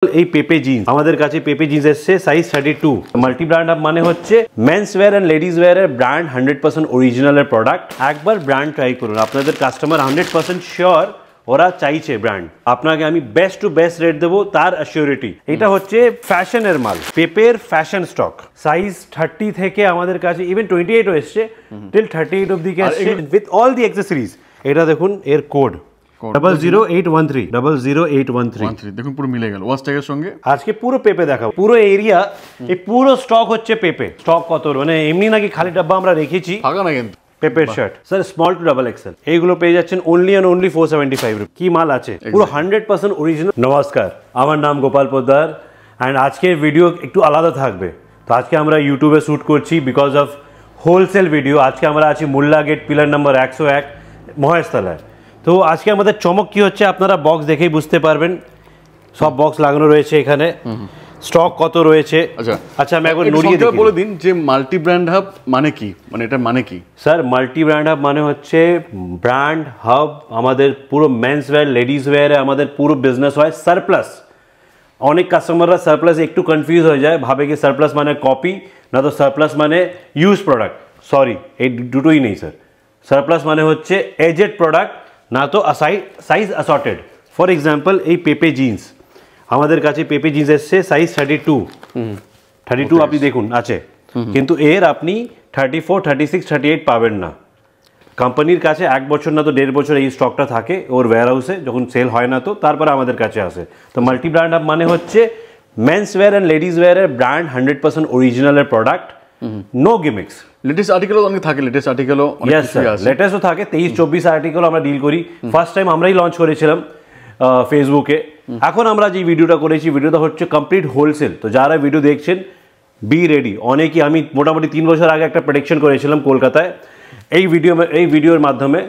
এই পেপে জিন্স আমাদের কাছে পেপে জিন্স এসছে সাইজ 32 মাল্টি ব্র্যান্ড আপ মানে হচ্ছে মেন্স ওয়্যার এন্ড লেডিজ ওয়্যারের ব্র্যান্ড 100% অরিজিনালের প্রোডাক্ট। একবার ব্র্যান্ড ট্রাই করুন, আপনাদের কাস্টমার 100% শিওর ওরা চাইছে ব্র্যান্ড। আপনাকে আমি বেস্ট টু বেস্ট রেট দেবো, তার অ্যাসিওরিটি। এটা হচ্ছে ফ্যাশনের মাল, পেপের ফ্যাশন স্টক। সাইজ 30 থেকে আমাদের কাছে ইভেন 28 এসছে, টিল 38 অবধি আসছে উইথ অল দি অ্যাক্সেসরিজ। এটা দেখুন এর কোড 00813 দেখুন পুরো মিলে গেল ওয়াচ ট্যাগের সঙ্গে। আজকে পুরো পেপে দেখাবো, পুরো এরিয়া এই পুরো স্টক হচ্ছে পেপে। স্টক কত মানে এমনি নাকি খালি ডাব্বা আমরা রেখেছি, ফাঁকা না কিন্তু। Pepe shirt sir small to double XL, এইগুলো পেয়ে যাচ্ছেন অনলি অ্যান্ড অনলি 475 রুপি। কি মাল আছে, পুরো 100% অরিজিনাল। নমস্কার, আমার নাম গোপাল পোদ্দার অ্যান্ড আজকের ভিডিও একটু আলাদা থাকবে। তো আজকে আমরা ইউটিউবে শ্যুট করছি বিকজ অফ হোলসেল ভিডিও। আজকে আমরা আছি মুল্লা গেট পিলার নাম্বার 101 মহেশতলায়। তো আজকে আমাদের চমক কি হচ্ছে আপনারা বক্স দেখেই বুঝতে পারবেন। সব বক্স লাগানো রয়েছে এখানে, স্টক কত রয়েছে। আচ্ছা আমি একবার নড়িয়ে দিই, বলে দিন যে মাল্টি ব্র্যান্ড হাব মানে কি, মানে এটা মানে কি? স্যার মাল্টি ব্র্যান্ড হাব মানে হচ্ছে ব্র্যান্ড হাব আমাদের পুরো মেন্স ওয়্যার লেডিস ওয়্যারে আমাদের পুরো বিজনেস হয় সারপ্লাস। অনেক কাস্টমাররা সারপ্লাস একটু কনফিউজ হয়ে যায়, ভাবে কি সারপ্লাস মানে কপি, না তো সারপ্লাস মানে ইউজ প্রোডাক্ট। সরি, এই দুটোই নেই স্যার। সারপ্লাস মানে হচ্ছে এজেড প্রোডাক্ট, না তো সাইজ অ্যাসর্টেড। ফর এক্সাম্পল এই পেপে জিন্স আমাদের কাছে পেপে জিন্স এসছে সাইজ 32 আপনি দেখুন আছে, কিন্তু এর আপনি 34, 36, 38 পাবেন না। কোম্পানির কাছে 1 বছর না তো 1.5 বছর এই স্টকটা থাকে ওর ওয়্যার হাউসে, যখন সেল হয় না তো তারপরে আমাদের কাছে আসে। তো মাল্টি ব্র্যান্ড আপ মানে হচ্ছে মেন্স ওয়্যার অ্যান্ড লেডিজ ওয়্যারের ব্র্যান্ড 100% অরিজিনালের প্রোডাক্ট, নো গিমিক্স। লেটেস্ট আর্টিকেলও অনেক থাকে, লেটেস্ট আর্টিকেলও লেটেস্টও থাকে। 23-24 আর্টিকেল আমরা ডিল করি। ফার্স্ট টাইম আমরাই লঞ্চ করেছিলাম ফেসবুকে। এখন আমরা যে ভিডিওটা করেছি, ভিডিওটা হচ্ছে কমপ্লিট হোলসেল। তো যারা ভিডিও দেখছেন বি রেডি। অনেকেই, আমি মোটামুটি 3 বছর আগে একটা প্রেডিকশন করেছিলাম কলকাতায় এই ভিডিওর মাধ্যমে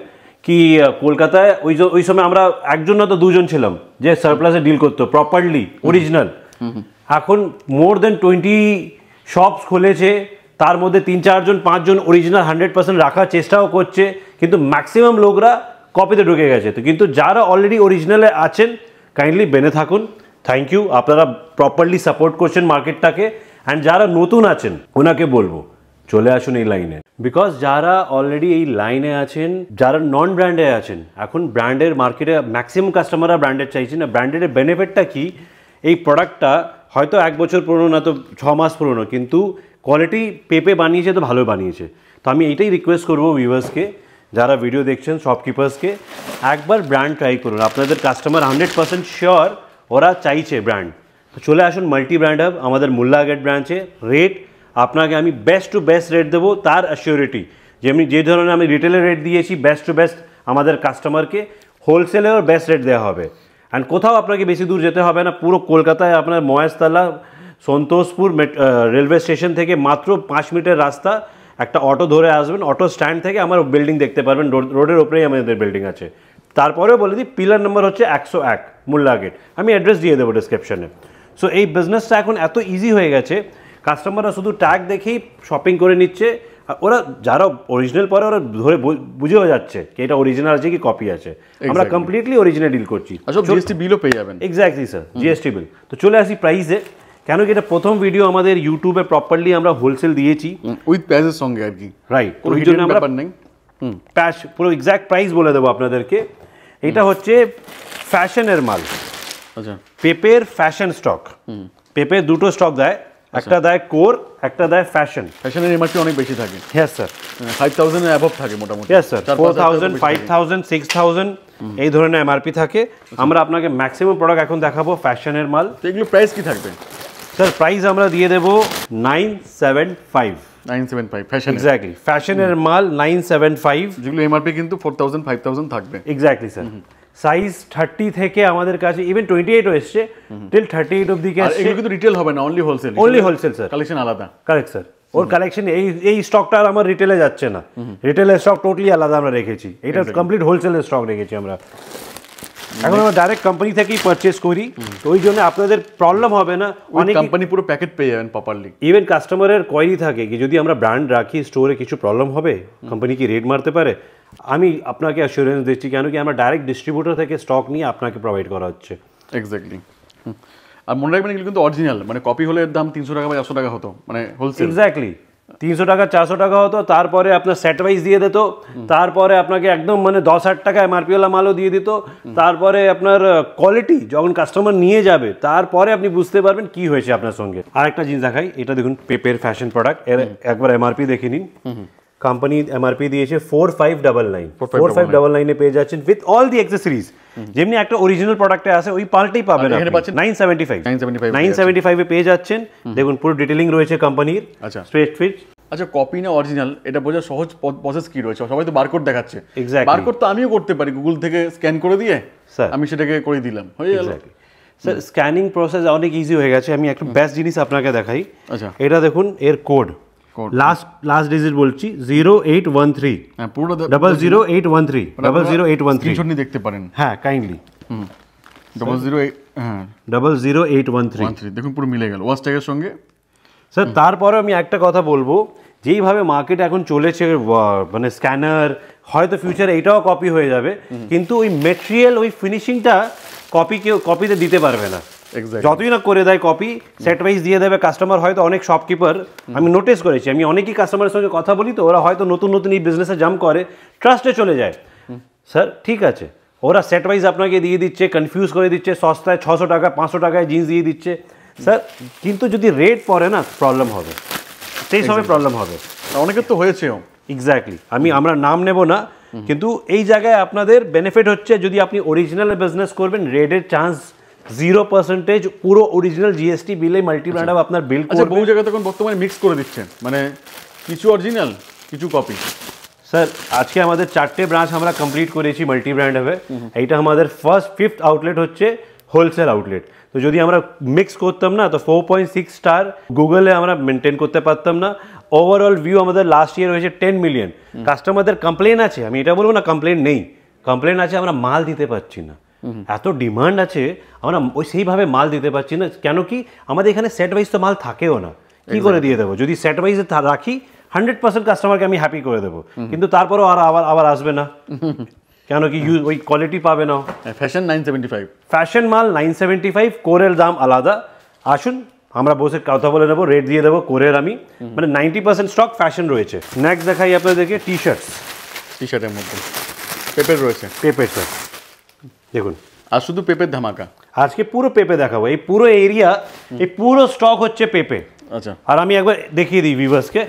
কি কলকাতায় ওই সময় আমরা একজন না তো দুজন ছিলাম যে সারপ্লাসে ডিল করতো প্রপারলি অরিজিনাল। এখন মোর দেন 20 শপস খুলেছে, তার মধ্যে 3-4 জন 5 জন অরিজিনাল 100% রাখার চেষ্টাও করছে, কিন্তু ম্যাক্সিমাম লোকরা কপিতে ঢুকে গেছে। তো কিন্তু যারা অলরেডি অরিজিনালে আছেন কাইন্ডলি বেনে থাকুন। থ্যাংক ইউ, আপনারা প্রপারলি সাপোর্ট করছেন মার্কেটটাকে। অ্যান্ড যারা নতুন আছেন ওনাকে বলবো চলে আসুন এই লাইনে, বিকজ যারা অলরেডি এই লাইনে আছেন, যারা নন ব্র্যান্ডে আছেন, এখন ব্র্যান্ডের মার্কেটে ম্যাক্সিমাম কাস্টমাররা ব্র্যান্ডেড চাইছে না। ব্র্যান্ডের বেনিফিটটা কি, এই প্রোডাক্টটা হয়তো 1 বছর পুরনো না তো 6 মাস পুরনো, কিন্তু কোয়ালিটি পেপে বানিয়েছে তো ভালো বানিয়েছে। তো আমি এইটাই রিকোয়েস্ট করবো ভিউয়ার্সকে, যারা ভিডিও দেখছেন, শপকিপার্সকে, একবার ব্র্যান্ড ট্রাই করুন। আপনাদের কাস্টমার 100% শিওর ওরা চাইছে ব্র্যান্ড। তো চলে আসুন মাল্টি ব্র্যান্ড হাব আমাদের মুল্লা গেট ব্রাঞ্চে। রেট আপনাকে আমি বেস্ট টু বেস্ট রেট দেবো, তার অ্যাসিওরিটি। যেমনি যে ধরনের আমি রিটেলের রেট দিয়েছি, বেস্ট টু বেস্ট আমাদের কাস্টমারকে হোলসেলেও বেস্ট রেট দেওয়া হবে। অ্যান্ড কোথাও আপনাকে বেশি দূর যেতে হবে না। পুরো কলকাতায় আপনার মহেশতলা সন্তোষপুর রেলওয়ে স্টেশন থেকে মাত্র 5 মিনিটের রাস্তা। একটা অটো ধরে আসবেন, অটো স্ট্যান্ড থেকে আমার বিল্ডিং দেখতে পারবেন, রোডের ওপরেই আমাদের বিল্ডিং আছে। তারপরেও বলে দিই পিলার নাম্বার হচ্ছে 101 মুল্লা গেট। আমি অ্যাড্রেস দিয়ে দেবো ডিসক্রিপশনে। সো এই বিজনেসটা এখন এত ইজি হয়ে গেছে, কাস্টমাররা শুধু ট্যাগ দেখেই শপিং করে নিচ্ছে। ওরা যারা অরিজিনাল পরে ওরা ধরে বুঝেও যাচ্ছে কি এটা অরিজিনাল আছে কি কপি আছে। আমরা কমপ্লিটলি অরিজিনাল ডিল করছি। জিএসটি বিলও পেয়ে যাবেন। Exactly sir, GST bill. তো চলে আসি প্রাইসে, কেন কি এটা প্রথম ভিডিও আমাদের ইউটিউবে প্রপারলি আমরা হোলসেল দিয়েছি উইথ প্রাইসের সঙ্গে আর কি। রাইট, ওই জন্য আমরা পুরো এক্স্যাক্ট প্রাইস বলে দেবো আপনাদেরকে। এটা হচ্ছে ফ্যাশনের মাল। আচ্ছা, পেপের ফ্যাশন স্টক। পেপে দুটো স্টক দেয়, একটা দেয় কোর, একটা দেয় ফ্যাশন। ফ্যাশনের এমআরপি অনেক বেশি থাকে। হ্যাঁ স্যার, 5000 এর অ্যাবভ থাকে মোটামুটি। হ্যাঁ স্যার, 4000, 5000, 6000 এই ধরনের এমআরপি থাকে। আমরা আপনাকে ম্যাক্সিমাম প্রোডাক্ট এখন দেখাবো ফ্যাশনের মাল। তো এগুলো প্রাইস কি থাকবে স্যার? প্রাইস আমরা দিয়ে দেবো 975 ফ্যাশন। এক্স্যাক্টলি, ফ্যাশনের মাল 975, যেগুলো এমআরপি কিন্তু 4000, 5000 থাকবে। Exactly sir. সাইজ 30 থেকে আমাদের কাছে ইভেন 28 এসছে, টিল 38 অবধি আসছে। এগুলো কিন্তু রিটেল হবে না, only wholesale. Only wholesale sir, collection আলাদা। Correct sir. ওর কালেকশন এই স্টকটা আর আমার রিটেলে যাচ্ছে না। রিটেলের স্টক টোটালি আলাদা আমরা রেখেছি, এটা কমপ্লিট হোলসেলের স্টক রেখেছি আমরা। এখন আমরা ডাইরেক্ট কোম্পানি থেকেই পারচেজ করি, তো ওই জন্য আপনাদের প্রবলেম হবে না। অনেক কোম্পানি পুরো প্যাকেট পেয়ে যাবেন প্রপারলি। ইভেন কাস্টমারের কোয়ারি থাকে কি যদি আমরা ব্র্যান্ড রাখি স্টোরে কিছু প্রবলেম হবে, কোম্পানি কি রেট মারতে পারে। আমি আপনাকে অ্যাসুরেন্স দিচ্ছি, কেন কি আমরা ডাইরেক্ট ডিস্ট্রিবিউটর থেকে স্টক নিয়ে আপনাকে প্রোভাইড করা হচ্ছে। এক্স্যাক্টলি। আর মনে রাখবেন এগুলো কিন্তু অরিজিনাল, মানে কপি হলে এর দাম 300 টাকা বা 400 টাকা হতো, মানে হোলসেল। এক্স্যাক্টলি 300 টাকা 400 টাকা হতো, তারপরে আপনার সেট ওয়াইজ দিয়ে দিত, তারপরে আপনাকে একদম মানে 10,000 টাকা এমআরপি ওয়ালা মালও দিয়ে দিত, তারপরে আপনার কোয়ালিটি যখন কাস্টমার নিয়ে যাবে তারপরে আপনি বুঝতে পারবেন কি হয়েছে আপনার সঙ্গে। আর একটা জিনিস দেখাই, এটা দেখুন পেপের ফ্যাশন প্রোডাক্ট, এর একবার এমআরপি দেখে নিন। কোম্পানি এমআরপি দিয়েছে 4599, 4599 এ পেয়ে যাচ্ছেন উইথ অল দি অ্যাক্সেসরিজ। যেমনি একটা অরিজিনাল প্রোডাক্টে আছে ওই পাল্টেই পাবেন আপনি 975 এ পেয়ে যাচ্ছেন। দেখুন পুরো ডিটেইলিং রয়েছে কোম্পানির, আচ্ছা স্ট্রেট ফিট। আচ্ছা, কপি না অরিজিনাল এটা বোঝার সহজ প্রসেস কি রয়েছে? সবাই তো বারকোড দেখাচ্ছে, Exactly. বারকোড তো আমিও করতে পারি, গুগল থেকে স্ক্যান করে দিয়ে স্যার আমি সেটাকে করে দিলাম, হয়ে গেল। স্যার স্ক্যানিং প্রসেস অনেক ইজি হয়ে গেছে। আমি একটা বেস্ট জিনিস আপনাকে দেখাই। আচ্ছা, এটা দেখুন এর কোড, লাস্ট ডিজিট বলছি 0813, হ্যাঁ পুরো 00813, 00813 স্ক্রিনশট নিয়ে দেখতে পারেন। হ্যাঁ কাইন্ডলি 008 হ্যাঁ 00813 দেখুন পুরো মিলে গেল ওয়াচ ট্যাগের সঙ্গে। স্যার তারপরে আমি একটা কথা বলবো, যেইভাবে মার্কেট এখন চলেছে, মানে স্ক্যানার হয়তো ফিউচারে এটাও কপি হয়ে যাবে, কিন্তু ওই মেটেরিয়াল ওই ফিনিশিংটা কপিতে দিতে পারবে না। যতই না করে দেয় কপি, সেট ওয়াইজ দিয়ে দেবে কাস্টমার। হয়তো অনেক শপকিপার আমি নোটিস করেছি, আমি অনেকই কাস্টমারের সঙ্গে কথা বলি, তো ওরা হয়তো নতুন নতুন এই বিজনেসে জাম্প করে, ট্রাস্টে চলে যায়। স্যার ঠিক আছে, ওরা সেট ওয়াইজ আপনাকে দিয়ে দিচ্ছে, কনফিউজ করে দিচ্ছে, সস্তায় 600 টাকা 500 টাকায় জিন্স দিয়ে দিচ্ছে স্যার, কিন্তু যদি রেট পড়ে না প্রবলেম হবে, সেই সময় প্রবলেম হবে। অনেকের তো হয়েছেও। এক্স্যাক্টলি, আমরা নাম নেব না, কিন্তু এই জায়গায় আপনাদের বেনিফিট হচ্ছে যদি আপনি অরিজিনাল বিজনেস করবেন, রেটের চান্স 0%, পুরো অরিজিনাল জিএসটি বিলে মাল্টি ব্র্যান্ড আপনার বিল আচ্ছা, বহু জায়গায় তখন বর্তমানে মিক্স করে দিচ্ছেন, মানে কিছু অরিজিনাল কিছু কপি। স্যার আজকে আমাদের 4টে ব্রাঞ্চ আমরা কমপ্লিট করেছি মাল্টি ব্র্যান্ড হবে। এইটা আমাদের ফিফথ আউটলেট হচ্ছে হোলসেল আউটলেট। তো যদি আমরা মিক্স করতাম না তো 4.6 স্টার গুগলে আমরা মেনটেন করতে পারতাম না। ওভারঅল ভিউ আমাদের লাস্ট ইয়ার হয়েছে 10 মিলিয়ন। কাস্টমারদের কমপ্লেন আছে, আমি এটা বলবো না কমপ্লেন নেই, কমপ্লেন আছে আমরা মাল দিতে পারছি না, এত ডিমান্ড আছে আমরা ওই সেইভাবে মাল দিতে পারছি না। কেন কি আমাদের এখানে সেট ওয়াইজ তো মাল থাকেও না, কি করে দিয়ে দেবো? যদি সেট ওয়াইজে রাখি 100% কাস্টমারকে আমি হ্যাপি করে দেবো, কিন্তু তারপরেও আবার আসবে না, কেন কি ওই কোয়ালিটি পাবে না। ফ্যাশন 975, ফ্যাশন মাল 975, কোরের দাম আলাদা। আসুন আমরা বসে কথা বলে নেবো, রেট দিয়ে দেবো কোরের। আমি মানে 90% স্টক ফ্যাশন রয়েছে। নেক্সট দেখাই আপনাদেরকে টি শার্টের মধ্যে পেপের রয়েছে, পেপের স্যার দেখুন, আর শুধু পেপের ধামাকা। আজকে পুরো পেপে দেখাবো, এই পুরো এরিয়া, এই পুরো স্টক হচ্ছে পেপে। আচ্ছা, আর আমি একবার দেখিয়ে দিই ভিউয়ার্সকে,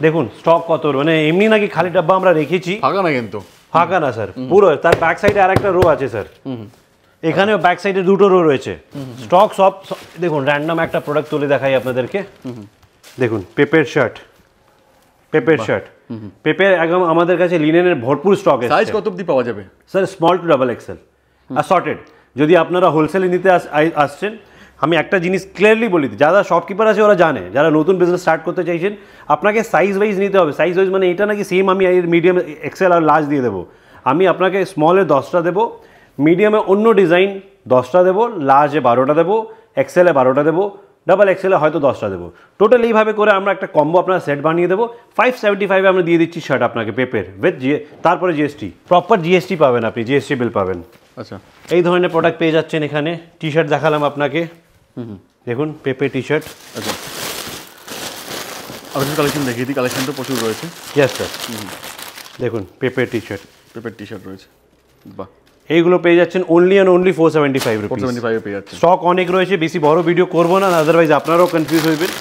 দেখুন স্টক কত, মানে এমনি নাকি খালি ডাব্বা আমরা রেখেছি, ফাঁকা না কিন্তু, ফাঁকা না স্যার, পুরো। তার ব্যাক সাইডে আর একটা রো আছে স্যার, এখানেও ব্যাক সাইডে 2টো রো রয়েছে। স্টক সব দেখুন, র্যান্ডম একটা প্রোডাক্ট তুলে দেখাই আপনাদেরকে। দেখুন পেপের শার্ট, পেপের একদম আমাদের কাছে লিনেনের ভরপুর স্টক আছে। সাইজ কত অবধি পাওয়া যাবে sir? Small to double Excel assorted. যদি আপনারা হোলসেলে নিতে আসছেন, আমি একটা জিনিস ক্লিয়ারলি বলি দিই, যারা শপকিপার আছে ওরা জানে, যারা নতুন বিজনেস স্টার্ট করতে চাইছেন আপনাকে সাইজ ওয়াইজ নিতে হবে। সাইজ ওয়াইজ মানে এটা নাকি সেম আমি মিডিয়াম, এক্সেল আর লার্জ দিয়ে দেবো। আমি আপনাকে স্মলে 10টা দেবো, মিডিয়ামে অন্য ডিজাইন 10টা দেবো, লার্জে 12টা দেবো, এক্সেলে 12টা দেবো, ডাবল এক্সেলে হয়তো 10টা দেবো। টোটাল এইভাবে করে আমরা একটা কম্বো আপনার সেট বানিয়ে দেবো। 575 আমরা দিয়ে দিচ্ছি শার্ট আপনাকে পেপের উইথ তারপরে জিএসটি, প্রপার জিএসটি পাবেন, আপনি জিএসটি বিল পাবেন। আচ্ছা, এই ধরনের প্রোডাক্ট পেয়ে যাচ্ছেন এখানে। টি শার্ট দেখালাম আপনাকে, দেখুন পেপে টি শার্ট। আচ্ছা, আর কালেকশন দেখিয়ে দিই, কালেকশন তো প্রচুর রয়েছে। ইয়েস স্যার, দেখুন পেপের টি শার্ট রয়েছে, বাহ। এইগুলো পেয়ে যাচ্ছেন অনলি অ্যান্ড অনলি 475 রুপিস। 475 পেয়ে যাচ্ছে। স্টক অনেক রয়েছে, বেশি বড় ভিডিও করবো না, আদারওয়াইজ আপনারাও কনফিউজ হইবেন,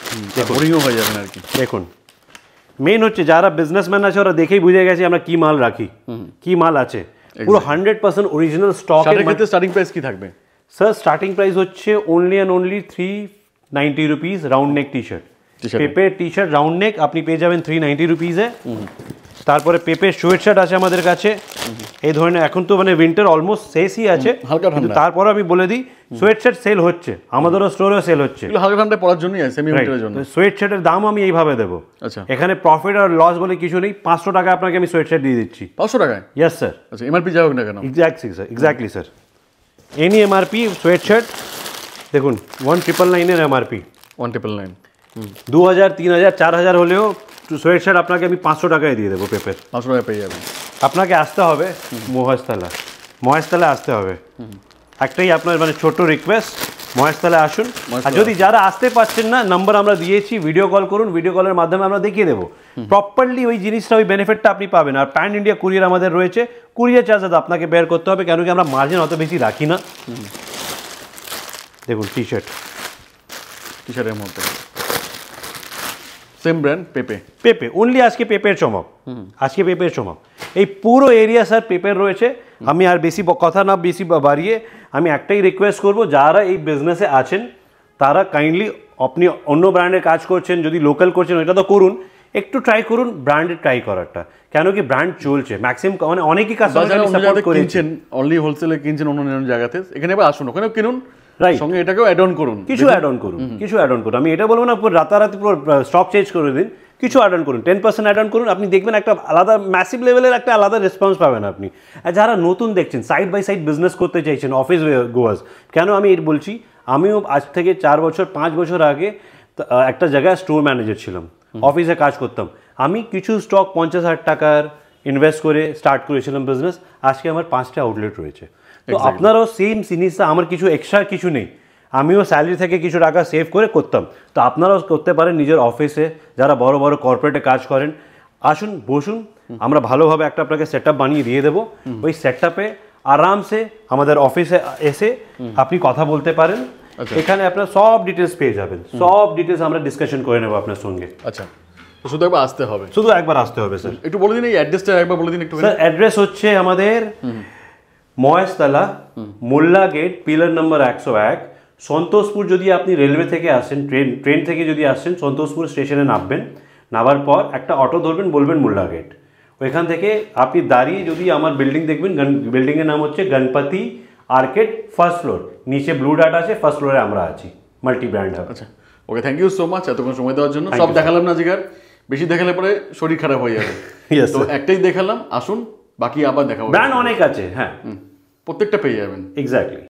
বোরিংও হয়ে যাবেন আর কি। দেখুন মেন হচ্ছে যারা বিজনেসম্যান আছে ওরা দেখেই বুঝে গেছে আমরা কি মাল রাখি, কি মাল আছে, পুরো 100% অরিজিনাল স্টক। এর ক্ষেত্রে স্টার্টিং প্রাইস কি থাকবে? স্যার স্টার্টিং প্রাইস হচ্ছে only and only 390 rupees round neck T shirt. Pepe T shirt round neck আপনি পেয়ে যাবেন 390 রুপিসে। তারপরে পেপের সোয়েট শার্ট আছে আমাদের কাছে এই ধরনের। এখন তো মানে উইন্টার অলমোস্ট শেষই আছে, কিন্তু তারপরে আমি বলে দিই সোয়েট শার্ট সেল হচ্ছে, আমাদেরও স্টোরেও সেল হচ্ছে। হালকা ঠান্ডায় পরার জন্যই আছে, সেমি উইন্টারের জন্য। সোয়েট শার্টের দাম আমি এইভাবে দেবো। আচ্ছা, এখানে প্রফিট আর লস বলে কিছু নেই। 500 টাকা আপনাকে আমি সোয়েট শার্ট দিয়ে দিচ্ছি। 500 টাকায়? Yes sir. আচ্ছা, এমআরপি যাবে না কেন? Exactly sir, any MRP sweat shirt দেখুন 1999 এর এমআরপি, 1999, 2000, 3000, 4000 হলেও সোয়েট শার্ট আপনাকে আমি 500 টাকায় দিয়ে দেবো পেপের। 500 টাকায় পেয়ে যাবেন। আপনাকে আসতে হবে মহেশতলা আসতে হবে। একটাই আপনার মানে ছোট্ট রিকোয়েস্ট, মহেশতলায় আসুন। আর যদি যারা আসতে পারছেন না, নাম্বার আমরা দিয়েছি, ভিডিও কল করুন, ভিডিও কলের মাধ্যমে আমরা দেখিয়ে দেবো প্রপারলি ওই জিনিসটা, ওই বেনিফিটটা আপনি পাবেন। আর প্যান ইন্ডিয়া কুরিয়ার আমাদের রয়েছে, কুরিয়ার চার্জেস আপনাকে বের করতে হবে, কেন কি আমরা মার্জিন অত বেশি রাখি না। দেখুন টি শার্টের মধ্যে সেম ব্র্যান্ড পেপে অনলি, আজকে পেপের চমক, আজকে পেপের চমক। এই পুরো এরিয়া স্যার পেপের রয়েছে। আমি আর বেশি কথা না বেশি বাড়িয়ে আমি একটাই রিকোয়েস্ট করব, যারা এই বিজনেসে আছেন তারা কাইন্ডলি, আপনি অন্য ব্র্যান্ডে কাজ করছেন, যদি লোকাল করছেন ওইটা তো করুন, একটু ট্রাই করুন ব্র্যান্ডে ট্রাই করাটা, কেন কি ব্র্যান্ড চলছে ম্যাক্সিমাম, মানে অনেকই কাস্টমার সাপোর্ট করেছেন, অনলি হোলসেলে কিনছেন অন্য জায়গাতে, এখানে এবার আসুন, ওখানেও কিনুন, রাইট, সঙ্গে এটাকেও অ্যাড অন করুন, কিছু অ্যাড অন করুন, কিছু অ্যাড অন করুন। আমি এটা বলবো না পুরো রাতারাতি পুরো স্টক চেঞ্জ করে দিন, কিছু অ্যাড অন করুন, 10% অ্যাড অন করুন, আপনি দেখবেন একটা আলাদা ম্যাসিভ লেভেলের একটা আলাদা রেসপন্স পাবেন আপনি। আর যারা নতুন দেখছেন, সাইড বাই সাইড বিজনেস করতে চাইছেন, অফিস গোয়ার্স, কেন আমি এটা বলছি, আমিও আজ থেকে 4 বছর 5 বছর আগে একটা জায়গায় স্টোর ম্যানেজার ছিলাম, অফিসে কাজ করতাম। আমি কিছু স্টক 50,000 টাকার ইনভেস্ট করে স্টার্ট করেছিলাম বিজনেস, আজকে আমার 5টা আউটলেট রয়েছে। তো আপনারাও সেম জিনিসটা, আমার কিছু এক্সট্রা কিছু নেই, আমিও স্যালারি থেকে কিছু টাকা সেভ করে করতাম, তো আপনারাও করতে পারেন নিজের অফিসে, যারা বড় বড় কর্পোরেটে কাজ করেন। আসুন বসুন, আমরা ভালোভাবে একটা আপনাকে সেট বানিয়ে দিয়ে দেবো। ওই সেটআপে আরামসে আমাদের অফিসে এসে আপনি কথা বলতে পারেন, এখানে আপনার সব ডিটেলস পেয়ে যাবেন, সব ডিটেলস আমরা ডিসকাশন করে নেবো আপনার সঙ্গে। আচ্ছা, শুধু একবার আসতে হবে, শুধু একবার আসতে হবে স্যার। একটু বলে দিন এই অ্যাড্রেসটা একবার বলে দিন একটু। স্যার অ্যাড্রেস হচ্ছে আমাদের মহেশতলা, মোল্লা গেট, পিলার নাম্বার 101, সন্তোষপুর। যদি আপনি রেলওয়ে থেকে আসেন, ট্রেন থেকে যদি আসেন, সন্তোষপুর স্টেশনে নামবেন, নামার পর একটা অটো ধরবেন, বলবেন মোল্লা গেট, ওইখান থেকে আপনি দাঁড়িয়ে যদি আমার বিল্ডিং দেখবেন, বিল্ডিংয়ের নাম হচ্ছে গণপতি আর্কেড, ফার্স্ট ফ্লোর, নিচে ব্লু ডার্ট আছে, ফার্স্ট ফ্লোরে আমরা আছি, মাল্টি ব্র্যান্ড হাব। আচ্ছা, ওকে, থ্যাংক ইউ সো মাচ এতক্ষণ সময় দেওয়ার জন্য। সব দেখালাম না জিগার, বেশি দেখালে পরে শরীর খারাপ হয়ে যাবে, তো একটাই দেখালাম, আসুন, বাকি আবার দেখাবো। ব্র্যান্ড অনেক আছে, হ্যাঁ, প্রত্যেকটা পেয়ে যাবেন। এক্স্যাক্টলি।